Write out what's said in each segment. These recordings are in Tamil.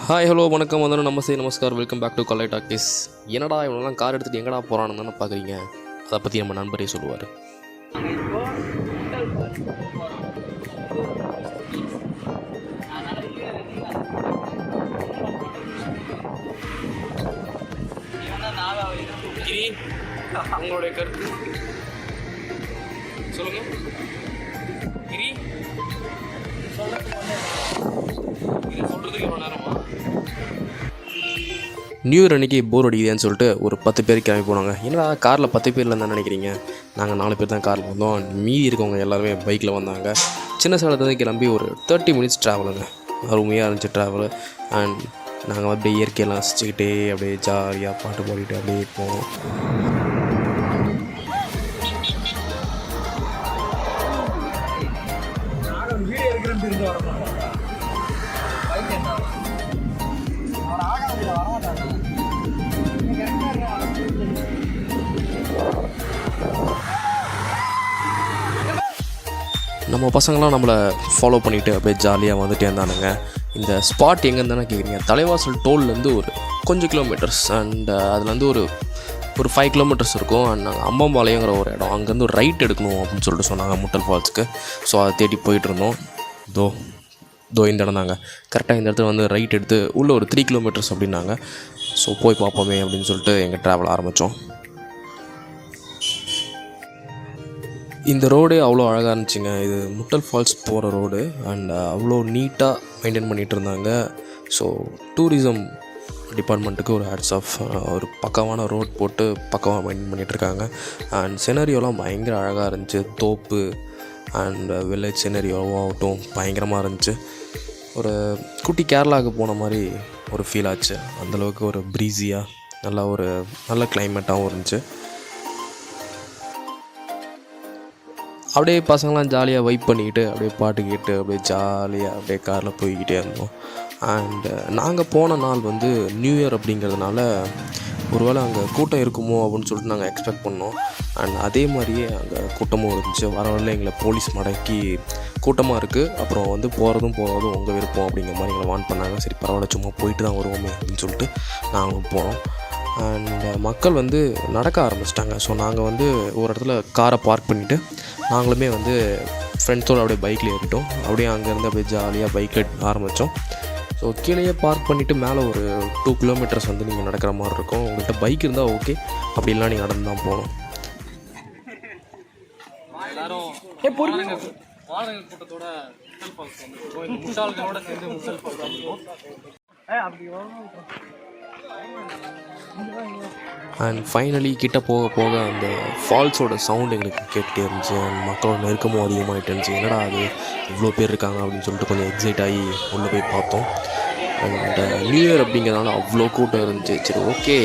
ஹாய் ஹலோ வணக்கம் வந்தோம் namaste namaskar welcome back to Kalai talkies. என்னடா இவனெல்லாம் கார் எடுத்துகிட்டு எங்கடா போகிறான்னு தானே பார்க்குறீங்க. அதை பற்றி நம்ம நண்பரே சொல்லுவார். உங்களுடைய கருத்து சொல்லுங்க. கிரி சொல்கிறதுக்கு எவ்வளோ நேரமா? நியூ இயர் அன்றைக்கி போர் அடிக்குதுன்னு சொல்லிட்டு ஒரு 10 பேர் கிளம்பி போனாங்க. என்னடா காரில் 10 பேரில் இருந்தால் நினைக்கிறீங்க? நாங்கள் 4 பேர் தான் காரில் வந்தோம். மீதி இருக்கவங்க எல்லாருமே பைக்கில் வந்தாங்க. சின்ன சேலத்துலேருந்து கிளம்பி ஒரு 30 மினிட்ஸ் ட்ராவலுங்க. அருமையாக இருந்துச்சு ட்ராவலு. அண்ட் நாங்கள் அப்படியே இயற்கையெல்லாம் ரசிச்சுக்கிட்டே அப்படியே ஜாலியாக பாட்டு பாடிட்டு அப்படியே போனோம். நம்ம பசங்களாம் நம்மளை ஃபாலோ பண்ணிவிட்டு அப்படியே ஜாலியாக வந்துட்டே இருந்தானுங்க. இந்த ஸ்பாட் எங்கேன்னு தானே கேட்குறீங்க. தலைவாசல் டோல்லேருந்து ஒரு கொஞ்சம் கிலோமீட்டர்ஸ் அண்ட் அதுலேருந்து ஒரு 5 கிலோமீட்டர்ஸ் இருக்கும். அண்ட் நாங்கள் அம்பாம்பாளையங்கிற ஒரு இடம், அங்கேருந்து ஒரு ரைட் எடுக்கணும் அப்படின்னு சொல்லிட்டு சொன்னாங்க முட்டல் ஃபால்ஸுக்கு. ஸோ அதை தேடி போயிட்டுருந்தோம். தோ இந்த இடம் தாங்க. கரெக்டாக இந்த இடத்துல வந்து ரைட் எடுத்து உள்ளே ஒரு 3 கிலோமீட்டர்ஸ் அப்படின்னாங்க. ஸோ போய் பார்ப்போமே அப்படின்னு சொல்லிட்டு எங்கள் ட்ராவல் ஆரம்பித்தோம். இந்த ரோடே அவ்வளோ அழகாக இருந்துச்சுங்க. இது முட்டல் ஃபால்ஸ் போகிற ரோடு அண்ட் அவ்வளோ நீட்டாக மெயின்டைன் பண்ணிகிட்டு இருந்தாங்க. ஸோ டூரிசம் டிபார்ட்மெண்ட்டுக்கு ஒரு ஹேட்ஸ் ஆஃப். ஒரு பக்கமான ரோட் போட்டு பக்கமாக மெயின்டைன் பண்ணிகிட்ருக்காங்க. அண்ட் சினரியோலாம் பயங்கர அழகாக இருந்துச்சு. தோப்பு அண்ட் வில்லேஜ் சினரியோவும் ஆகட்டும் பயங்கரமாக இருந்துச்சு. ஒரு குட்டி கேரளாவுக்கு போன மாதிரி ஒரு ஃபீல் ஆச்சு. அந்தளவுக்கு ஒரு ப்ரீஸியாக நல்ல கிளைமேட்டாகவும் இருந்துச்சு. அப்படியே பசங்களாம் ஜாலியாக வைப் பண்ணிக்கிட்டு அப்படியே பாட்டு கேட்டு அப்படியே ஜாலியாக அப்படியே காரில் போய்கிட்டே இருந்தோம். அண்டு நாங்கள் போன நாள் வந்து நியூ இயர் அப்படிங்கிறதுனால ஒருவேளை அங்கே கூட்டம் இருக்குமோ அப்படின்னு சொல்லிட்டு நாங்கள் எக்ஸ்பெக்ட் பண்ணோம். அண்ட் அதே மாதிரியே அங்கே கூட்டமும் இருந்துச்சு. வர வரல எங்களை போலீஸ் மடக்கி கூட்டமாக இருக்குது, அப்புறம் வந்து போகிறதும் உங்கள் விருப்பம் அப்படிங்கிற மாதிரி எங்களை வார்ன் பண்ணாங்க. சரி பரவாயில்ல, சும்மா போயிட்டு தான் வருவோமே அப்படின்னு சொல்லிட்டு நாங்களும் போனோம். அண்ட் மக்கள் வந்து நடக்க ஆரம்பிச்சிட்டாங்க. ஸோ நாங்கள் வந்து ஒரு இடத்துல காரை பார்க் பண்ணிவிட்டு நாங்களுமே வந்து ஃப்ரெண்ட்ஸோடு அப்படியே பைக்கில் ஏறிட்டோம். அப்படியே அங்கேருந்து அப்படியே ஜாலியாக பைக்கில் ஆரம்பித்தோம். ஸோ கீழேயே பார்க் பண்ணிவிட்டு மேலே ஒரு 2 கிலோமீட்டர்ஸ் வந்து நீங்கள் நடக்கிற மாதிரி இருக்கும். உங்கள்கிட்ட பைக் இருந்தால் ஓகே, அப்படிலாம் நீங்கள் நடந்து தான் போகணும். அண்ட் ஃபைனலி கிட்ட போக அந்த ஃபால்ஸோட சவுண்ட் எங்களுக்கு கேட்டுகிட்டே இருந்துச்சு. அண்ட் மக்களோட நெருக்கமும் அதிகமாகிட்டு இருந்துச்சு. என்னடா அது இவ்வளோ பேர் இருக்காங்க அப்படின்னு சொல்லிட்டு கொஞ்சம் எக்ஸைட் ஆகி உள்ளே போய் பார்த்தோம். அண்ட் நியூ இயர் அப்படிங்கிறதுனால அவ்வளோ கூட்டம் இருந்துச்சு. சரி ஓகே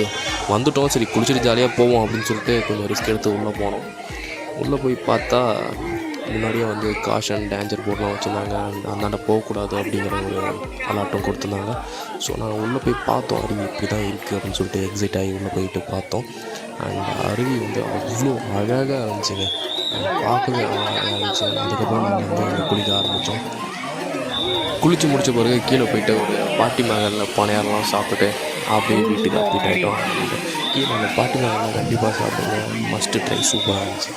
வந்துட்டோம், சரி குளிச்சுட்டு ஜாலியாக போவோம் அப்படின்னு சொல்லிட்டு கொஞ்சம் ரிஸ்க் எடுத்து உள்ளே போனோம். உள்ளே போய் பார்த்தா முன்னாடியே வந்து காஷன் டேஞ்சர் போர்ட்லாம் வச்சுருந்தாங்க. அந்தாண்ட போகக்கூடாது அப்படிங்கிற ஒரு அலாட்டும் கொடுத்துருந்தாங்க. ஸோ நாங்கள் உள்ளே போய் பார்த்தோம். அருவி இப்படி தான் இருக்குது அப்படின்னு சொல்லிட்டு எக்ஸைட் ஆகி உள்ளே போயிட்டு பார்த்தோம். அண்ட் அருவி வந்து அவ்வளோ அழகாக இருந்துச்சுங்க. பார்க்கவே அழகாக இருந்துச்சு. அதுக்கப்புறம் நாங்கள் வந்து குளிக்க ஆரம்பித்தோம். குளித்து முடித்த பிறகு கீழே போயிட்டு ஒரு பாட்டி மகளில் பனையாரெலாம் சாப்பிட்டுட்டு அப்படியே வீட்டுக்கு அப்டேட் ஆகிட்டோம். கீழே அந்த பாட்டி மகளில் கண்டிப்பாக சாப்பிடுங்க, மஸ்ட்டு ட்ரை, சூப்பராக இருந்துச்சு.